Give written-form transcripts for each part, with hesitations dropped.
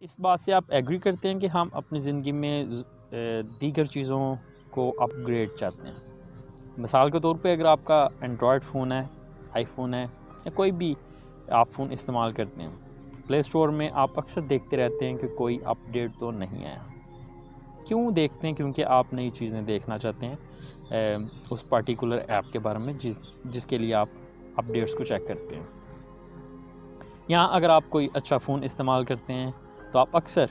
اس بات سے آپ ایگری کرتے ہیں کہ ہم اپنی زندگی میں دیگر چیزوں کو اپ گریڈ چاہتے ہیں؟ مثال کے طور پہ اگر آپ کا اینڈرائڈ فون ہے، آئی فون ہے یا کوئی بھی آپ فون استعمال کرتے ہیں، پلے اسٹور میں آپ اکثر دیکھتے رہتے ہیں کہ کوئی اپ ڈیٹ تو نہیں آیا۔ کیوں دیکھتے ہیں؟ کیونکہ آپ نئی چیزیں دیکھنا چاہتے ہیں اس پارٹیکولر ایپ کے بارے میں جس کے لیے آپ اپ ڈیٹس کو چیک کرتے ہیں۔ یہاں اگر آپ کوئی اچھا فون استعمال کرتے ہیں تو آپ اکثر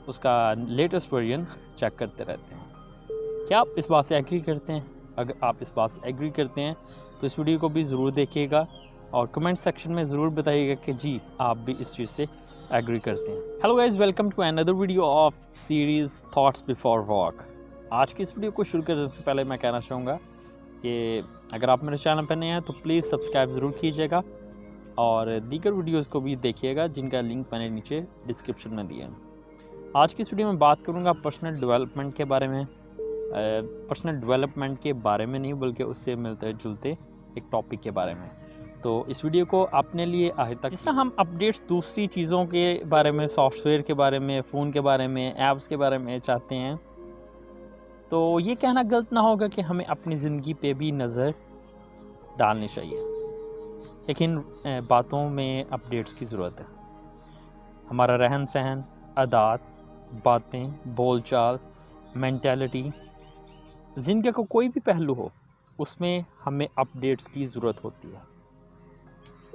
اس کا لیٹسٹ ورژن چیک کرتے رہتے ہیں۔ کیا آپ اس بات سے ایگری کرتے ہیں؟ اگر آپ اس بات سے ایگری کرتے ہیں تو اس ویڈیو کو بھی ضرور دیکھیے گا اور کمنٹ سیکشن میں ضرور بتائیے گا کہ جی آپ بھی اس چیز سے ایگری کرتے ہیں۔ Hello guys, welcome to another video of series thoughts before walk. آج کی اس ویڈیو کو شروع کرنے سے پہلے میں کہنا چاہوں گا کہ اگر آپ میرے چینل پہ نئے ہیں تو پلیز سبسکرائب ضرور کیجیے گا اور دیگر ویڈیوز کو بھی دیکھیے گا جن کا لنک میں نے نیچے ڈسکرپشن میں دیا ہے۔ آج کی اس ویڈیو میں بات کروں گا پرسنل ڈیولپمنٹ کے بارے میں، پرسنل ڈیولپمنٹ کے بارے میں نہیں بلکہ اس سے ملتے جلتے ایک ٹاپک کے بارے میں۔ تو اس ویڈیو کو اپنے لیے آخر تک، جس طرح ہم اپڈیٹس دوسری چیزوں کے بارے میں، سافٹ ویئر کے بارے میں، فون کے بارے میں، ایپس کے بارے میں چاہتے ہیں، تو یہ کہنا غلط نہ ہوگا کہ ہمیں اپنی زندگی پہ بھی نظر ڈالنی چاہیے، لیکن باتوں میں اپڈیٹس کی ضرورت ہے۔ ہمارا رہن سہن، عادات، باتیں، بول چال، مینٹیلٹی، زندگی کا کوئی بھی پہلو ہو، اس میں ہمیں اپڈیٹس کی ضرورت ہوتی ہے۔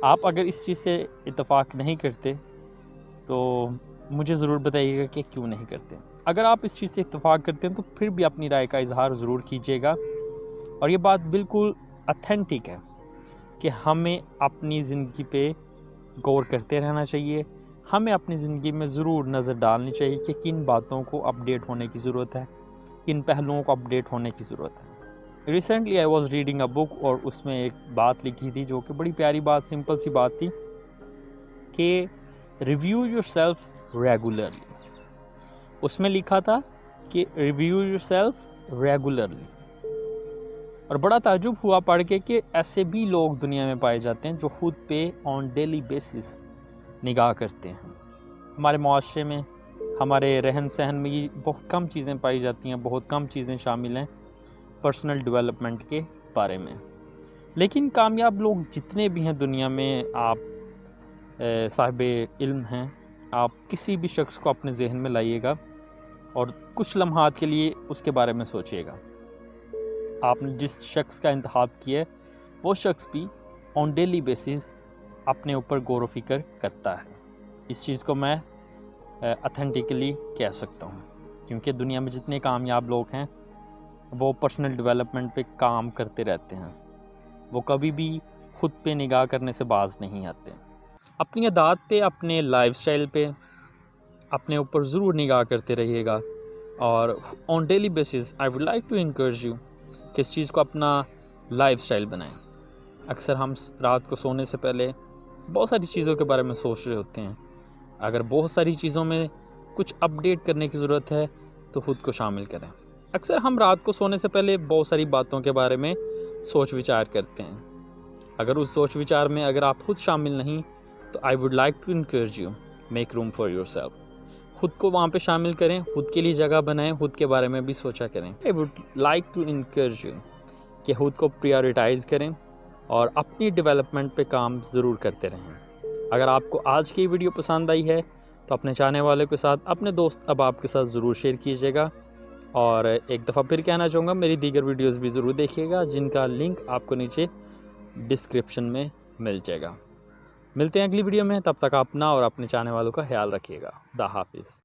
آپ اگر اس چیز سے اتفاق نہیں کرتے تو مجھے ضرور بتائیے گا کہ کیوں نہیں کرتے۔ اگر آپ اس چیز سے اتفاق کرتے ہیں تو پھر بھی اپنی رائے کا اظہار ضرور کیجیے گا، اور یہ بات بالکل اتھینٹک ہے کہ ہمیں اپنی زندگی پہ غور کرتے رہنا چاہیے۔ ہمیں اپنی زندگی میں ضرور نظر ڈالنی چاہیے کہ کن باتوں کو اپڈیٹ ہونے کی ضرورت ہے، کن پہلوؤں کو اپڈیٹ ہونے کی ضرورت ہے۔ ریسنٹلی آئی واز ریڈنگ اے بک، اور اس میں ایک بات لکھی تھی جو کہ بڑی پیاری بات، سمپل سی بات تھی کہ ریویو یور سیلف ریگولرلی۔ اس میں لکھا تھا کہ ریویو یور سیلف ریگولرلی، اور بڑا تعجب ہوا پڑھ کے کہ ایسے بھی لوگ دنیا میں پائے جاتے ہیں جو خود پہ آن ڈیلی بیسس نگاہ کرتے ہیں۔ ہمارے معاشرے میں، ہمارے رہن سہن میں یہ بہت کم چیزیں پائی جاتی ہیں، بہت کم چیزیں شامل ہیں پرسنل ڈیولپمنٹ کے بارے میں۔ لیکن کامیاب لوگ جتنے بھی ہیں دنیا میں، آپ صاحب علم ہیں، آپ کسی بھی شخص کو اپنے ذہن میں لائیے گا اور کچھ لمحات کے لیے اس کے بارے میں سوچیے گا۔ آپ نے جس شخص کا انتخاب کیا ہے وہ شخص بھی آن ڈیلی بیسس اپنے اوپر غور و فکر کرتا ہے۔ اس چیز کو میں اتھینٹکلی کہہ سکتا ہوں، کیونکہ دنیا میں جتنے کامیاب لوگ ہیں وہ پرسنل ڈیولپمنٹ پہ کام کرتے رہتے ہیں، وہ کبھی بھی خود پہ نگاہ کرنے سے باز نہیں آتے۔ اپنی عادات پہ، اپنے لائف سٹائل پہ، اپنے اوپر ضرور نگاہ کرتے رہیے گا، اور on daily basis I would like to encourage you کہ اس چیز کو اپنا لائف سٹائل بنائیں۔ اکثر ہم رات کو سونے سے پہلے بہت ساری چیزوں کے بارے میں سوچ رہے ہوتے ہیں۔ اگر بہت ساری چیزوں میں کچھ اپڈیٹ کرنے کی ضرورت ہے تو خود کو شامل کریں۔ اکثر ہم رات کو سونے سے پہلے بہت ساری باتوں کے بارے میں سوچ وچار کرتے ہیں۔ اگر اس سوچ وچار میں اگر آپ خود شامل نہیں تو I would like to encourage you, make room for yourself. خود کو وہاں پہ شامل کریں، خود کے لیے جگہ بنائیں، خود کے بارے میں بھی سوچا کریں۔ I would like to encourage you کہ خود کو پریارٹائز کریں اور اپنی ڈیولپمنٹ پہ کام ضرور کرتے رہیں۔ اگر آپ کو آج کی ویڈیو پسند آئی ہے تو اپنے چاہنے والوں کے ساتھ، اپنے دوست احباب کے ساتھ ضرور شیئر کیجیے گا، اور ایک دفعہ پھر کہنا چاہوں گا میری دیگر ویڈیوز بھی ضرور دیکھیے گا جن کا لنک آپ کو نیچے ڈسکرپشن میں مل جائے گا۔ ملتے ہیں اگلی ویڈیو میں، تب تک اپنا اور اپنے چاہنے والوں کا خیال رکھیے گا۔ خدا حافظ۔